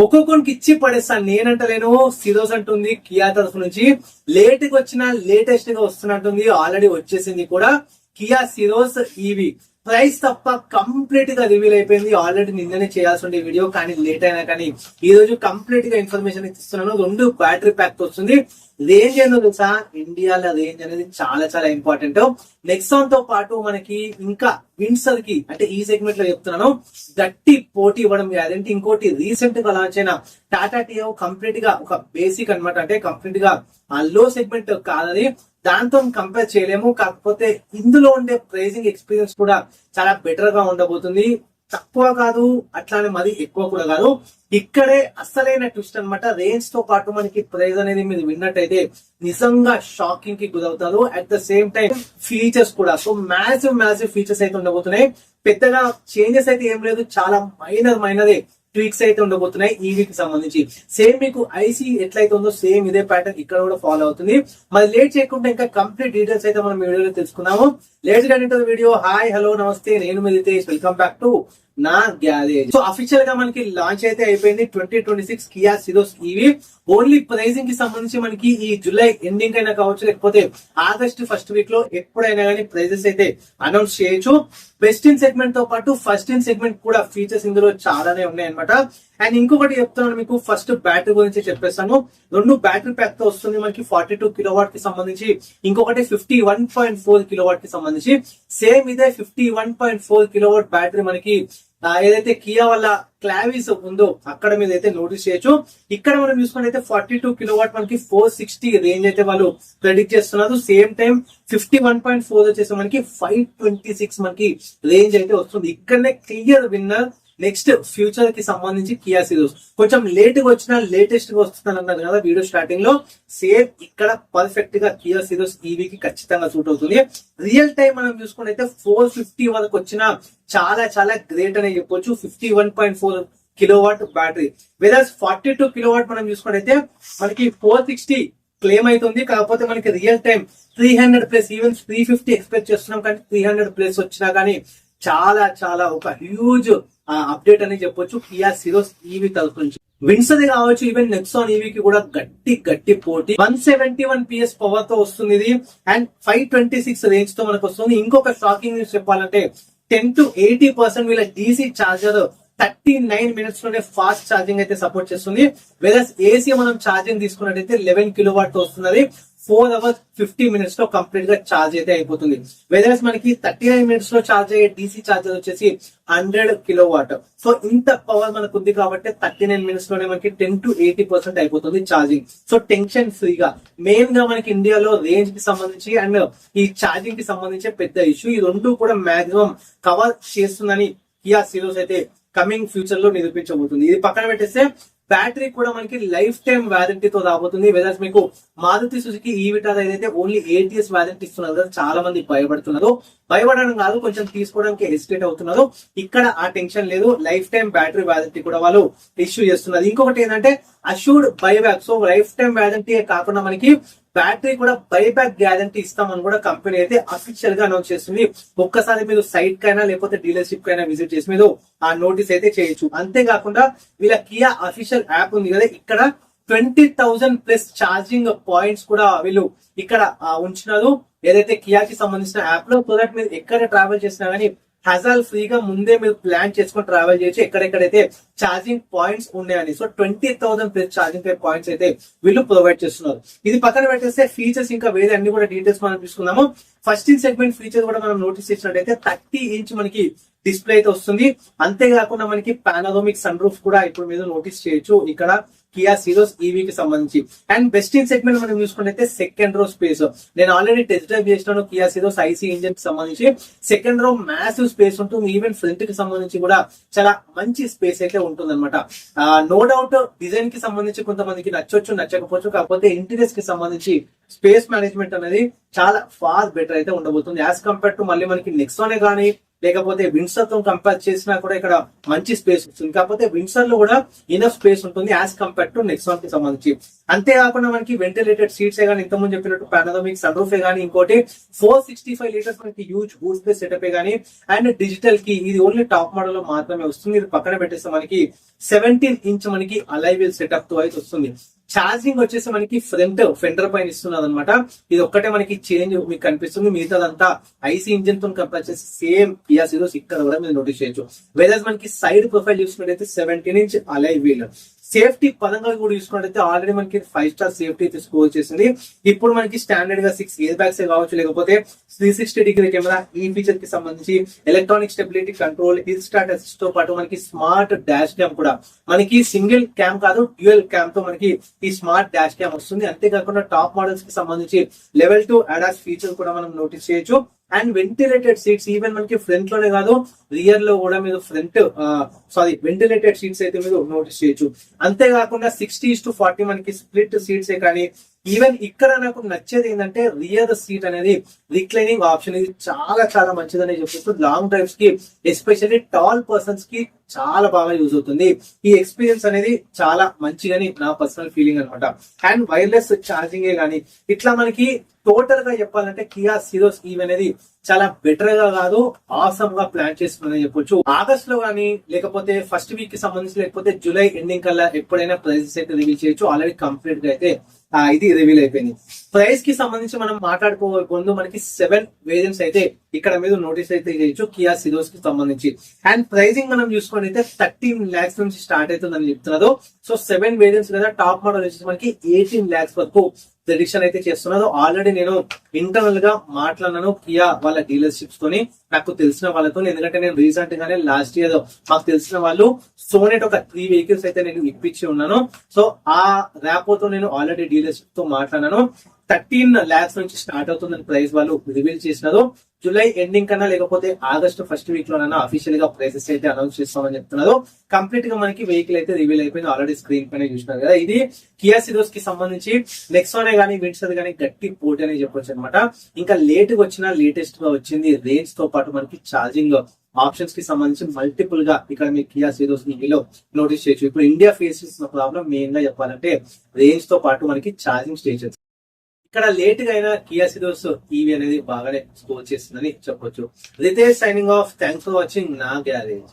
ఒక్కొక్కరికి ఇచ్చి పడేస్తాను నేనంటలేను, సిరోస్ అంటుంది కియా తరఫు నుంచి. లేట్ గా వచ్చిన లేటెస్ట్ గా వస్తున్నట్టుంది, ఆల్రెడీ వచ్చేసింది కూడా కియా సిరోస్ ఈవీ. ప్రైస్ తప్ప కంప్లీట్ గా రివీల్ అయిపోయింది. ఆల్రెడీ నిన్ననే చేయాల్సి ఉండే వీడియో, కానీ లేట్ అయినా కానీ ఈ రోజు కంప్లీట్ గా ఇన్ఫర్మేషన్ ఇస్తున్నాను. 2 బ్యాటరీ ప్యాక్ తో వస్తుంది. రేంజ్ ఏందో తెలుసా, ఇండియాలో రేంజ్ అనేది చాలా చాలా ఇంపార్టెంట్. నెక్సాన్ తో పాటు మనకి ఇంకా విన్సర్ కి, అంటే ఈ సెగ్మెంట్ లో చెప్తున్నాను, గట్టి పోటీ ఇవ్వడం గ్యారెంటీ. ఇంకోటి రీసెంట్ గా లాంచ్ అయిన టాటా టియాగో కంప్లీట్ గా ఒక బేసిక్ అన్నమాట, అంటే కంప్లీట్ గా ఆ లో సెగ్మెంట్ కాదని, దాంతో కంపేర్ చేయలేము. కాకపోతే ఇందులో ఉండే ప్రైజింగ్ ఎక్స్పీరియన్స్ కూడా చాలా బెటర్ గా ఉండబోతుంది. తక్కువ కాదు, అట్లానే మరి ఎక్కువ కూడా కాదు. ఇక్కడే అసలైన ట్విస్ట్ అన్నమాట. రేంజ్ తో పాటు మనకి ప్రైజ్ అనేది మీరు విన్నట్టయితే నిజంగా షాకింగ్ కి గురవుతారు. At the same time features కూడా సో మ్యాసివ్ ఫీచర్స్ అయితే ఉండబోతున్నాయి. పెద్దగా చేంజెస్ అయితే ఏం లేదు, చాలా మైనరే ట్వీక్స్ అయితే ఉండబోతున్నాయి ఈవీకి సంబంధించి. సేమ్ మీకు ఐసీ ఎట్లయితే ఉందో సేమ్ ఇదే ప్యాటర్న్ ఇక్కడ కూడా ఫాలో అవుతుంది. మరి లేట్ చేయకుండా ఇంకా కంప్లీట్ డీటెయిల్స్ అయితే మనం వీడియోలో తెలుసుకున్నాము. లేట్ గా వీడియో. హాయ్ హలో నమస్తే, నేను మీ రితేష్. వెల్కమ్ బ్యాక్ టు నా గ్యారేజ్. సో అఫీషియల్ గా మనకి లాంచ్ అయితే అయిపోయింది 2026 కియా సిరోస్ ఈవీ. ఓన్లీ ప్రైజింగ్ కి సంబంధించి మనకి ఈ జూలై ఎండింగ్ అయినా కావచ్చు, లేకపోతే ఆగస్ట్ ఫస్ట్ వీక్ లో ఎప్పుడైనా కానీ ప్రైజెస్ అయితే అనౌన్స్ చేయొచ్చు. బెస్ట్ ఇన్ సెగ్మెంట్ తో పాటు ఫస్ట్ ఇన్ సెగ్మెంట్ కూడా ఫీచర్స్ ఇందులో చాలానే ఉన్నాయన్నమాట. అండ్ ఇంకొకటి చెప్తున్నాను మీకు, ఫస్ట్ బ్యాటరీ గురించి చెప్పేస్తాను. 2 బ్యాటరీ ప్యాక్ తో వస్తుంది మనకి 42 కిలోవాట్ కి సంబంధించి, ఇంకొకటి 51.4 కిలోవాట్ కి సంబంధించి. సేమ్ ఇదే 51.4 కిలోవాట్ బ్యాటరీ మనకి ఏదైతే కియా వల్ల క్లావిస్ ఉందో అక్కడ మీద అయితే నోటీస్ చేయొచ్చు. ఇక్కడ మనం చూసుకుంటే అయితే 42 కిలోవాట్ మనకి 460 రేంజ్ అయితే వాళ్ళు ప్రెడిక్ట్ చేస్తున్నారు. సేమ్ టైం 51.4 వచ్చేసి మనకి 526 మనకి రేంజ్ అయితే వస్తుంది. ఇక్కడనే క్లియర్ విన్నర్ నెక్స్ట్ ఫ్యూచర్ కి సంబంధించి కియా సిరోస్. కొంచెం లేట్ గా వచ్చినా లేటెస్ట్ గా వస్తుందని అన్నారు కదా వీడియో స్టార్టింగ్ లో. సేమ్ ఇక్కడ పర్ఫెక్ట్ గా కియా సిరోస్ ఈవీకి ఖచ్చితంగా సూట్ అవుతుంది. రియల్ టైం మనం చూసుకుంటే 450 వరకు వచ్చిన చాలా చాలా గ్రేట్ అనే చెప్పొచ్చు. 51.4 కిలోవాట్ బ్యాటరీ, వెదర్ 42 కిలోవాట్ మనం చూసుకుంటే మనకి 460 క్లెయిమ్ అవుతుంది. కాకపోతే మనకి రియల్ టైం 300+, ఈవెన్ 350 ఎక్స్పెక్ట్ చేస్తున్నాం. కానీ 300+ వచ్చినా కానీ చాలా చాలా ఒక హ్యూజ్ అప్డేట్ అని చెప్పొచ్చు కియా సిరోస్ ఈవీ తరఫు నుంచి. విన్సర్ కావచ్చు, ఈవెన్ నెక్సాన్ ఈవీకి కూడా గట్టి పోటీ. 171 PS పవర్ తో వస్తుంది ఇది, అండ్ 526 రేంజ్ తో మనకు వస్తుంది. ఇంకొక షాకింగ్ న్యూస్ చెప్పాలంటే 10 to 80% వీళ్ళ DC చార్జర్ 39 మినిట్స్ లోనే ఫాస్ట్ ఛార్జింగ్ అయితే సపోర్ట్ చేస్తుంది. వెదర్ ఏసీ మనం ఛార్జింగ్ తీసుకున్నట్టయితే 11 కిలోవాట్ తో వస్తున్నది. 4 hours 50 minutes లో కంప్లీట్ గా ఛార్జ్ అయితే అయిపోతుంది. వెదర్ మనకి 39 minutes లో ఛార్జ్ అయ్యే DC ఛార్జర్ వచ్చేసి 100 కిలోవాట్. సో ఇంత పవర్ మనకు ఉంది కాబట్టి 39 minutes లోనే మనకి 10 to 80% అయిపోతుంది ఛార్జింగ్. సో టెన్షన్ ఫ్రీగా. మెయిన్ గా మనకి ఇండియాలో రేంజ్ కి సంబంధించి అండ్ ఈ ఛార్జింగ్ కి సంబంధించి పెద్ద ఇష్యూ. ఈ రెండు కూడా మాక్సిమం కవర్ చేస్తుందని కియా సిరోస్ అయితే కమింగ్ ఫ్యూచర్ లో నిరూపించబోతుంది. ఇది పక్కన పెట్టేస్తే బ్యాటరీ కూడా మనకి లైఫ్ టైం వారంటీతో రాబోతుంది. వెదర్స్ మీకు మారుతి సుజుకి ఈ విటార్ ఏదైతే ఓన్లీ 8 years వారంటీ ఇస్తున్నారు కదా, చాలా మంది భయపడుతున్నారు. భయపడడం కాదు, కొంచెం తీసుకోవడానికి హెసిటేట్ అవుతున్నారు. ఇక్కడ ఆ టెన్షన్ లేదు, లైఫ్ టైం బ్యాటరీ వారంటీ కూడా వాళ్ళు ఇష్యూ చేస్తున్నారు. ఇంకొకటి ఏంటంటే assured buyback. So life time warranty కాకుండా మనకి బ్యాటరీ కూడా బైబ్యాక్ గ్యారంటీ ఇస్తామని కూడా కంపెనీ అయితే అఫీషియల్ గా అనౌన్స్ చేస్తుంది. ఒక్కసారి మీరు సైట్ కైనా లేకపోతే డీలర్షిప్ కైనా విజిట్ చేసి మీరు ఆ నోటీస్ అయితే చేయొచ్చు. అంతేకాకుండా వీళ్ళ కియా అఫీషియల్ యాప్ ఉంది కదా, ఇక్కడ 20,000+ ఛార్జింగ్ పాయింట్స్ కూడా వీళ్ళు ఇక్కడ ఉంచినారు ఏదైతే కియాకి సంబంధించిన యాప్ లో. సో దట్ మీరు ఎక్కడ ట్రావెల్ చేసినా కానీ హజాల్ ఫ్రీగా ముందే మీరు ప్లాన్ చేసుకొని ట్రావెల్ చేయొచ్చు ఎక్కడెక్కడైతే ఛార్జింగ్ పాయింట్స్ ఉన్నాయని. సో 20,000+ ఛార్జింగ్ పాయింట్స్ అయితే వీళ్ళు ప్రొవైడ్ చేస్తున్నారు. ఇది పక్కన పెట్టేస్తే ఫీచర్స్ ఇంకా వేరే అన్ని కూడా డీటెయిల్స్ మనం తీసుకుందాము. ఫస్ట్ ఇన్ సెగ్మెంట్ ఫీచర్ కూడా మనం నోటీస్ చేసినట్టయితే 30 inch మనకి డిస్ప్లే అయితే వస్తుంది. అంతేకాకుండా మనకి పానోరామిక్ సన్ రూఫ్ కూడా ఇప్పుడు మీరు నోటీస్ చేయొచ్చు ఇక్కడ కియా సిరోస్ ఈవీకి సంబంధించి. అండ్ బెస్ట్ ఇన్ సెగ్మెంట్ మనం చూసుకుంటే సెకండ్ రో స్పేస్. నేను ఆల్రెడీ టెస్ట్ డ్రైవ్ చేసినాను కియా సిరోస్ ఐసీ ఇంజిన్ కి సంబంధించి. సెకండ్ రో మ్యాసివ్ స్పేస్ ఉంటుంది. ఈవెన్ ఫ్రంట్ కి సంబంధించి కూడా చాలా మంచి స్పేస్ అయితే ఉంటుంది అనమాట. నో డౌట్ డిజైన్ కి సంబంధించి కొంతమందికి నచ్చొచ్చు నచ్చకపోవచ్చు, కాకపోతే ఇంటీరియర్స్ కి సంబంధించి స్పేస్ మేనేజ్మెంట్ అనేది చాలా ఫార్ బెటర్ అయితే ఉండబోతుంది యాజ్ కంపేర్ టు మళ్ళీ మనకి నెక్సానే కానీ లేకపోతే విన్సర్ తో కంపేర్ చేసినా కూడా ఇక్కడ మంచి స్పేస్ వస్తుంది. కాకపోతే విన్సర్ లో కూడా ఇనఫ్ స్పేస్ ఉంటుంది యాజ్ కంపేర్ టు నెక్సాన్ కి సంబంధించి. అంతేకాకుండా మనకి వెంటిలేటెడ్ సీట్స్ గానీ, ఇంతకుముందు చెప్పినట్టు పానోరామిక్ సన్ రూఫ్ గానీ, ఇంకోటి 465 లీటర్స్ మనకి హ్యూజ్ బూట్ స్పేస్ సెటప్ గానీ, అండ్ డిజిటల్ కి ఇది ఓన్లీ టాప్ మోడల్ లో మాత్రమే వస్తుంది. ఇది పక్కన పెట్టేస్తే మనకి 17 ఇంచ్ మనకి అలై వీల్ సెటప్ తో అయితే వస్తుంది. ఛార్జింగ్ వచ్చేసి మనకి ఫ్రంట్ ఫెండర్ పైన ఇస్తున్నది అనమాట. ఇది ఒక్కటే మనకి చేంజ్ మీకు కనిపిస్తుంది, మిగతాదంతా ఐసీ ఇంజిన్ తో కంపేర్ చేసి సేమ్ కియా సిరోస్ ఇక్కడ కూడా మీరు నోటీస్ చేయొచ్చు. వేరేజ్ మనకి సైడ్ ప్రొఫైల్ చూసుకున్నట్టయితే 17 ఇంచ్ అలై వీల్. సేఫ్టీ పరంగా కూడా చూసుకున్నట్టయితే ఆల్రెడీ మనకి 5 స్టార్ సేఫ్టీ అయితే స్కోర్ చేసింది. ఇప్పుడు మనకి స్టాండర్డ్ గా 6 ఎయిర్ బ్యాగ్స్ కావచ్చు, లేకపోతే 360 డిగ్రీ కెమెరా, ఈ ఫీచర్ కి సంబంధించి electronic stability control, hill start assist తో పాటు మనకి స్మార్ట్ డాష్ క్యామ్ కూడా, మనకి సింగిల్ క్యామ్ కాదు డ్యూయల్ క్యామ్ తో మనకి ఈ స్మార్ట్ డాష్ క్యామ్ వస్తుంది. అంతేకాకుండా టాప్ మోడల్స్ కి సంబంధించి లెవెల్ 2 అడాస్ ఫీచర్ కూడా మనం నోటీస్ చేయొచ్చు. అండ్ వెంటిలేటెడ్ సీట్స్ ఈవెన్ మనకి ఫ్రంట్ లోనే కాదు రియర్ లో కూడా మీరు వెంటిలేటెడ్ సీట్స్ అయితే మీరు నోటీస్ చేయొచ్చు. అంతేకాకుండా 60:40 మనకి స్ప్లిట్ సీట్స్ కానీ, ఈవెన్ ఇక్కడ నాకు నచ్చేది ఏంటంటే రియర్ సీట్ అనేది రిక్లైనింగ్ ఆప్షన్. ఇది చాలా చాలా మంచిదని చెప్పొచ్చు. లాంగ్ డ్రైవ్స్ కి ఎస్పెషల్లీ టాల్ పర్సన్స్ కి చాలా బాగా యూజ్ అవుతుంది. ఈ ఎక్స్పీరియన్స్ అనేది చాలా మంచిగాని నా పర్సనల్ ఫీలింగ్ అనమాట. అండ్ వైర్లెస్ ఛార్జింగ్ కానీ ఇట్లా మనకి టోటల్ గా చెప్పాలంటే కియా సిరోస్ ఈవీ అనేది చాలా బెటర్ గా కాదు ఆసమ్ గా ప్లాన్ చేస్తుందని చెప్పొచ్చు. ఆగస్ట్ లో కానీ, లేకపోతే ఫస్ట్ వీక్ కి సంబంధించి, లేకపోతే జూలై ఎండింగ్ కల్లా ఎప్పుడైనా ప్రైజెస్ అయితే రివీల్ చేయొచ్చు. ఆల్రెడీ కంప్లీట్ గా అయితే ఇది రివీల్ అయిపోయింది. ప్రైస్ కి సంబంధించి మనం మాట్లాడుకోబోయే ముందు మనకి 7 వేరియంట్స్ అయితే ఇక్కడ మీద నోటీస్ అయితే చేయొచ్చు కియా సిరోస్ కి సంబంధించి. అండ్ ప్రైజింగ్ మనం చూసుకుని అయితే 13 lakhs నుంచి స్టార్ట్ అవుతుందని చెప్తున్నారు. సో 7 వేరియంట్స్ కదా, టాప్ మోడల్ వచ్చేసి మనకి 18 lakhs వరకు ప్రెడిక్షన్ అయితే చేస్తున్నారు. ఆల్రెడీ నేను ఇంటర్నల్ గా మాట్లాడినాను కియా వాళ్ళ డీలర్షిప్స్ తోని, నాకు తెలిసిన వాళ్ళతో. ఎందుకంటే నేను రీసెంట్ గానే లాస్ట్ ఇయర్ మాకు తెలిసిన వాళ్ళు సోనెట్ ఒక 3 వెహికల్స్ అయితే నేను ఇప్పించి ఉన్నాను. సో ఆ ర్యాపోతో నేను ఆల్రెడీ డీలర్షిప్ తో మాట్లాడాను. 13 lakhs నుంచి స్టార్ట్ అవుతుందని ప్రైస్ వాళ్ళు రివీల్ చేసినారు. జూలై ఎండింగ్ కన్నా, లేకపోతే ఆగస్ట్ ఫస్ట్ వీక్ లోనైనా అఫీషియల్ గా ప్రైసెస్ అయితే అనౌన్స్ చేస్తామని చెప్తున్నారు. కంప్లీట్ గా మనకి వెహికల్ అయితే రివీల్ అయిపోయింది. ఆల్రెడీ స్క్రీన్ పైన చూసినారు కదా. ఇది కియా సిరోస్ కి సంబంధించి నెక్సానే గానీ, విన్సర్ గానీ గట్టి పోటీ అని చెప్పొచ్చు అనమాట. ఇంకా లేట్ గా వచ్చిన లేటెస్ట్ గా వచ్చింది రేంజ్ తో పాటు మనకి ఛార్జింగ్ ఆప్షన్స్ కి సంబంధించి మల్టిపుల్ గా ఇక్కడ మీ కియా సిరోస్ ఈవీలో నోటీస్ చేయొచ్చు. ఇప్పుడు ఇండియా ఫేస్ చేసిన ప్రాబ్లం మెయిన్ గా చెప్పాలంటే రేంజ్ తో పాటు మనకి ఛార్జింగ్ స్టేషన్స్. ఇక్కడ లేట్ గా అయినా కియా సిరోస్ ఈవీ అనేది బాగానే స్కోర్ చేస్తుందని చెప్పొచ్చు. Ritesh signing off. Thanks for watching నా గ్యారేజ్.